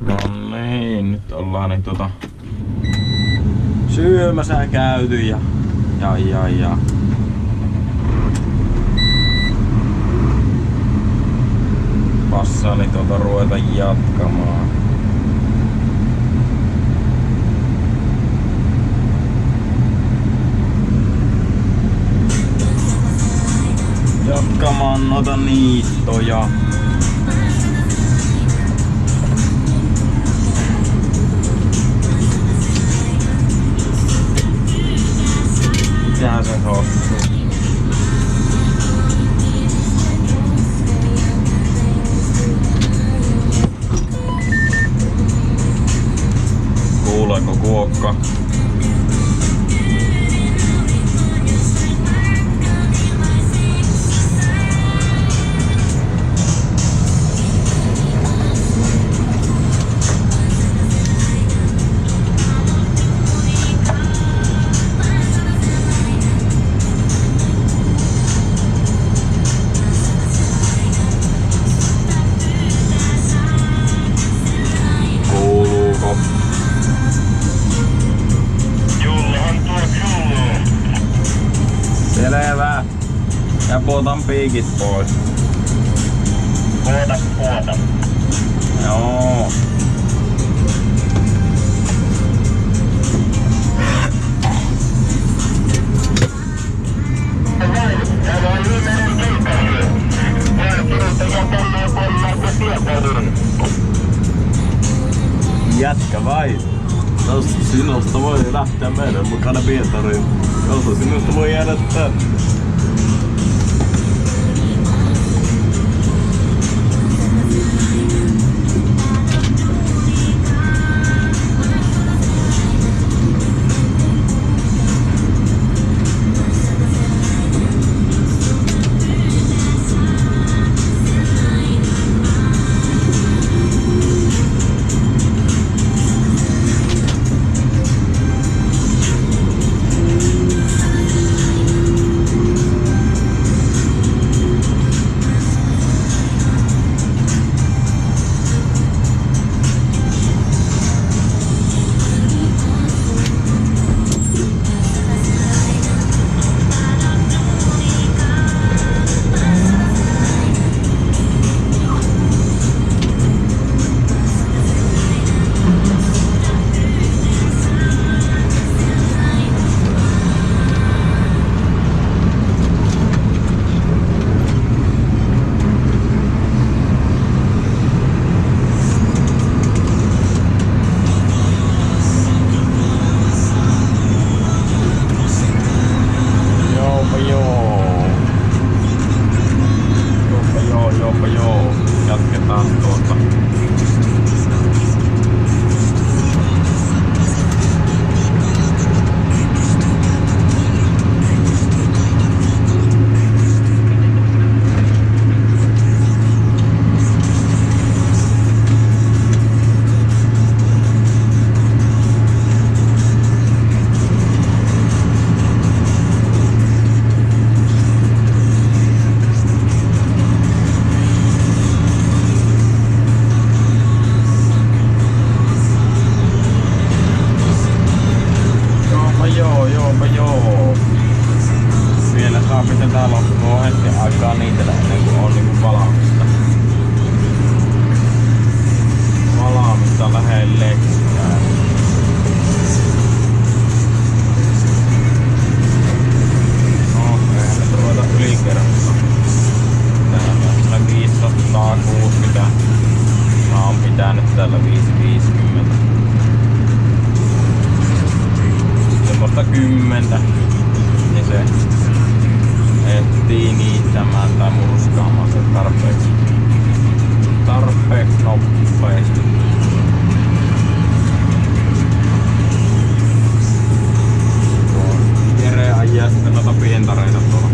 No niin, nyt ollaan niin syömässä käyty ja. Passani ruveta jatkamaan. Jatkamaan noita niittoja. Mitähän se hossu? Kuuleeko kuokka? Selvä. Ja puotan piikit pois. Puota. Joo. Jätkä vai? Tosta sinusta voi lähteä meidän mukana Pietariin. Tosta sinusta voi jäädä tänne. Niin se ehtii niittämään tai murskaamaan se tarpeeksi nopeasti. Jere ajaa sitten noita pientareita tuolla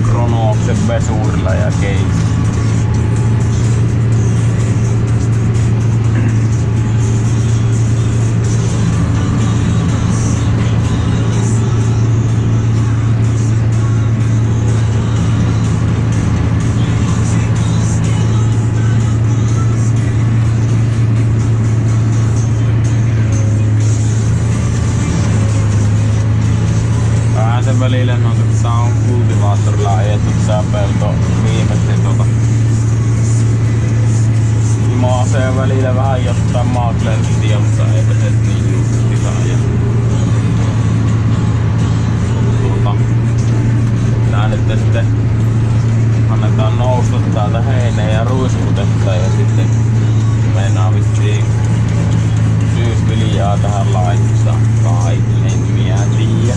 Kronooksen vesurilla ja keisissä. välillä noita, kun tää on kultivaattorilla ajettu tää pelto viimeksi maaseen välillä vähän jostain maaklenssiä, mutta ei se niin justiinsa ajettu. Tää nyt sitten annetaan nousta täältä heinää ja ruiskutetta ja sitten meinaa vissiin syysviljaa tähän laittaa kai, en minä tiedä.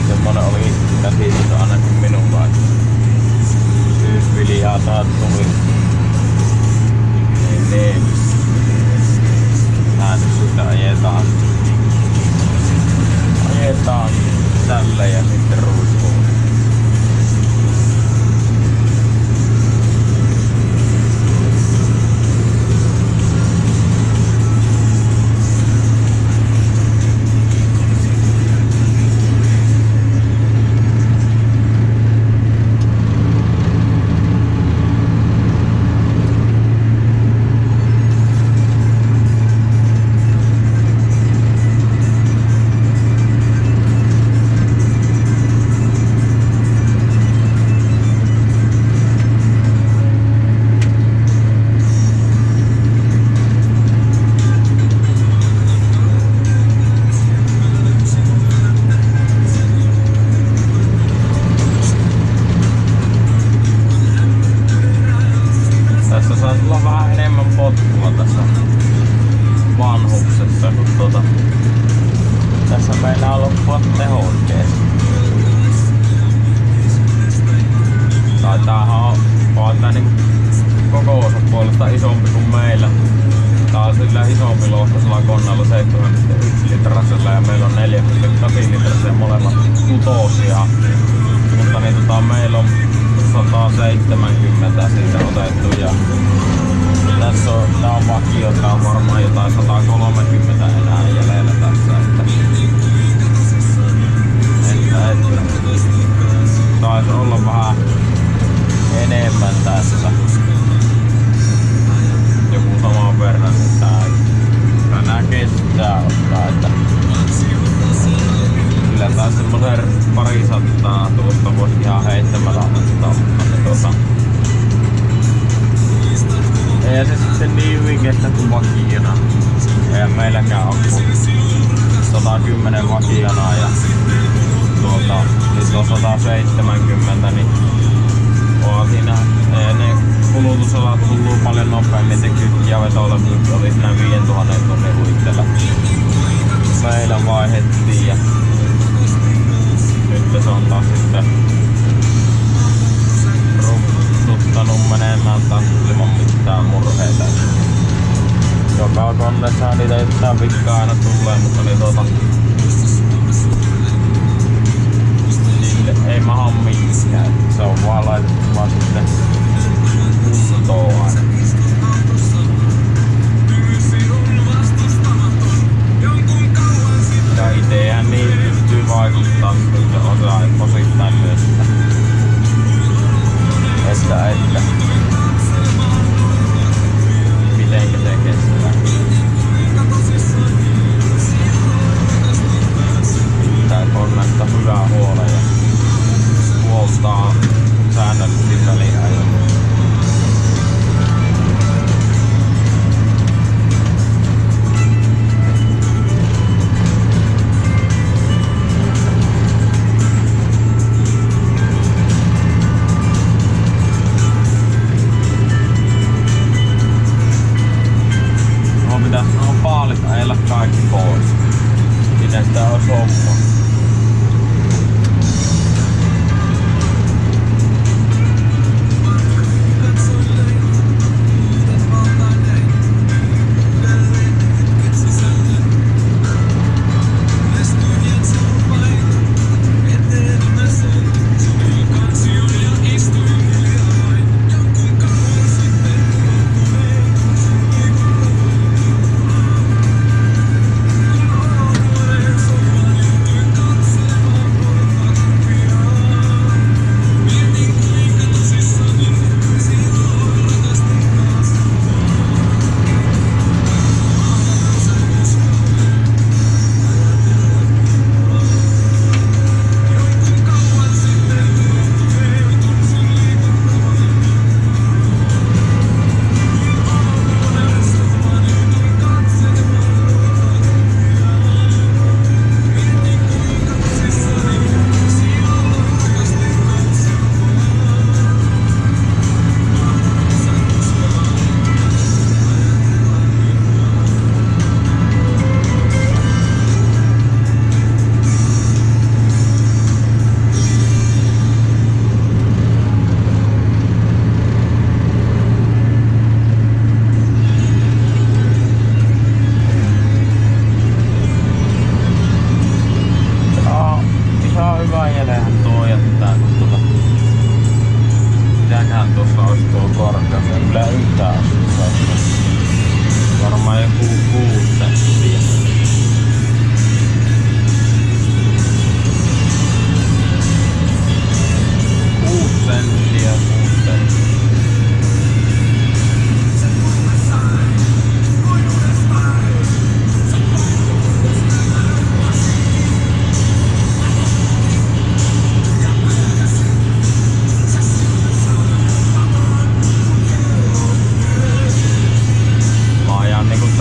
Semmonen oli käsitys ainakin minulla, että syysviljaa täältä tuli. Niin. Tää nyt sitten ajetaan tällä ja sitten ruiskuun. Isompi kuin meillä. Tää on sillä isompi lohkosella koneella 7,1 litrasella ja meillä on 4,8 litrasella molemmat kutosia. Mutta niin meillä on 170 siitä otettu ja tässä on, tää on vakio, tää on varmaan jotain 130 enää jäljellä tässä. Että taisi olla vähän enemmän tässä. Joku saman verran, että nää kestää ottaa, että kyllä taas semmosen parisattaa tuosta voisi ihan heittämällä ottaa, mutta ei se sitten niin hyvin kestä kuin vakiona. Ei meilläkään ole kuin 110 vakiona ja nyt on 170, niin on siinä ne kulutusalat tulluu paljon nopeammin, se kytki ja vetolevy oli siinä 5000 tonnin huitteella. Meillä vaihdettiin ja nyt se on taas sitten ruksuttanut menemään taas ilman mitään murheita. Joka koneessahan niitä yhtään vikkaa aina tulee, mutta niin niille ei maha minkään. Se on vaan laitettu vaan sitten kuntoon aina. Ja itehän niin pystyy vaikuttaa, kun se osaa osittain myös että mitenkä se kestää. Pitää koneesta hyvää huolta ja huoltaa säännöllisesti väliajoin. Nuo paalit ajella kaikki pois. Miten sitä on homma?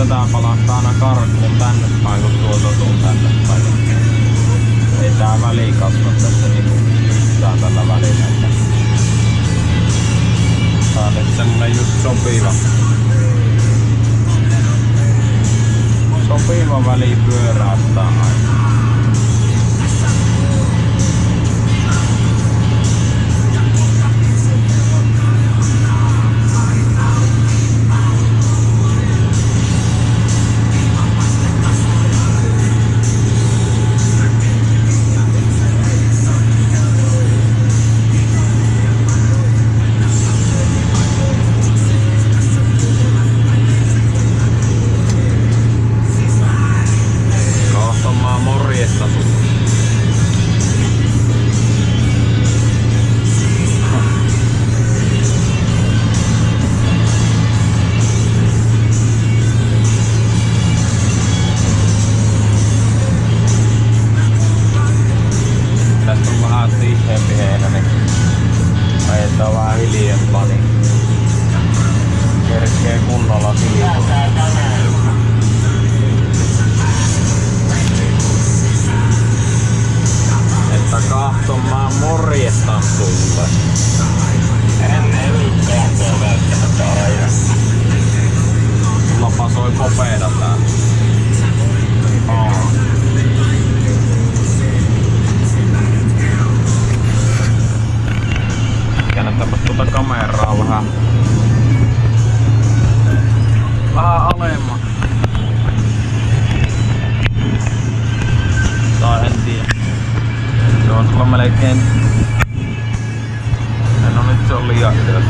tätä palahtaa aina karkuun tänne päin, kun tuolta tuun tänne päin. Ei tää väli kasva tässä niinku yhtään tällä välillä. Tää on nyt semmonen just sopiva väli pyöräyttää aina. Kameraa vähän alemmas. Tai en tiedä. Se on sulla melkein. No nyt se on liian ylös.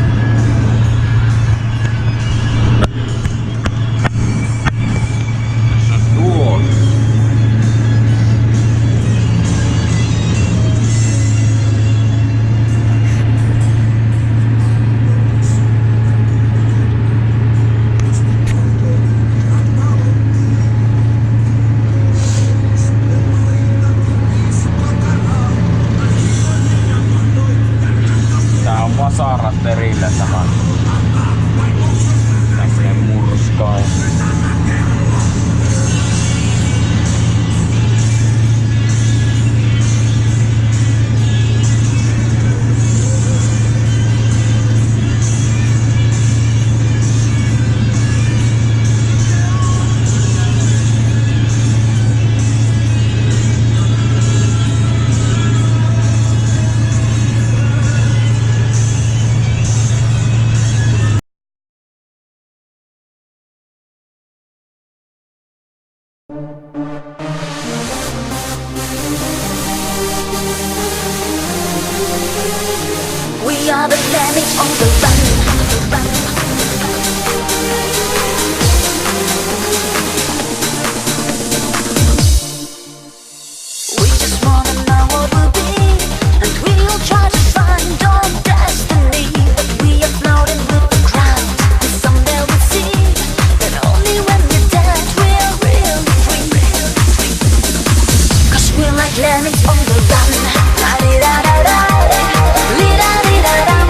Se on tuolla. Vasarat erille tämän tämmönen Murskain. We are the bandits on the run. We just wanna know what we'll be, and we'll try to find our destiny. But we are floating with the crowd, and someday we'll see that only when we're dead we're really free. 'Cause we're like lemmings on the run. La-di-da-da-da. La-di-da-di-da-da.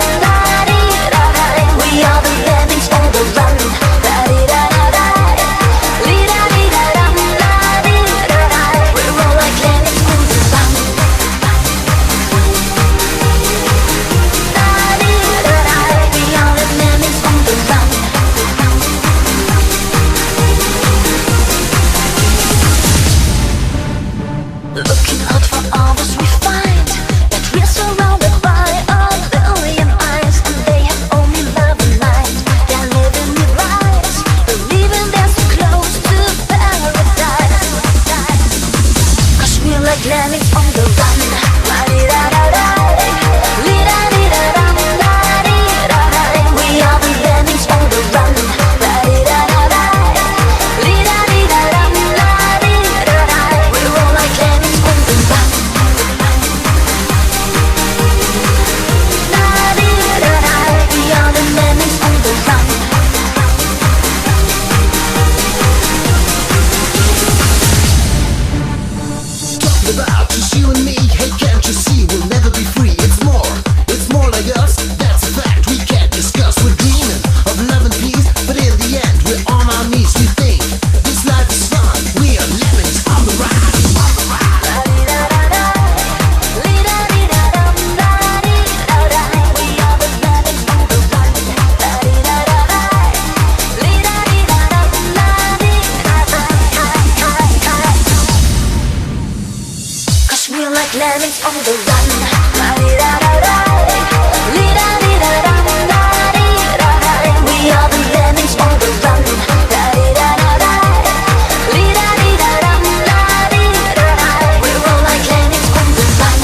like lemmings on the run. La-di-da-da-da, li-da-di-da-dum-da-di-da-da. We are the lemmings on the run. La-di-da-da-da, li-da-di-da-dum-da-di-da-da. We roll like lemmings on the run.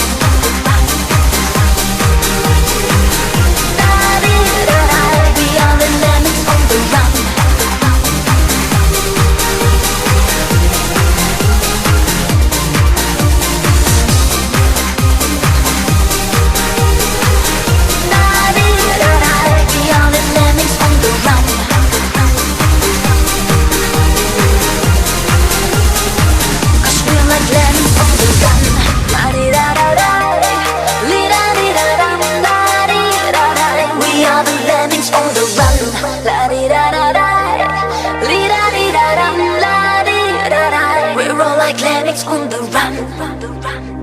La-di-da-da, we are the lemmings on the run. On the run.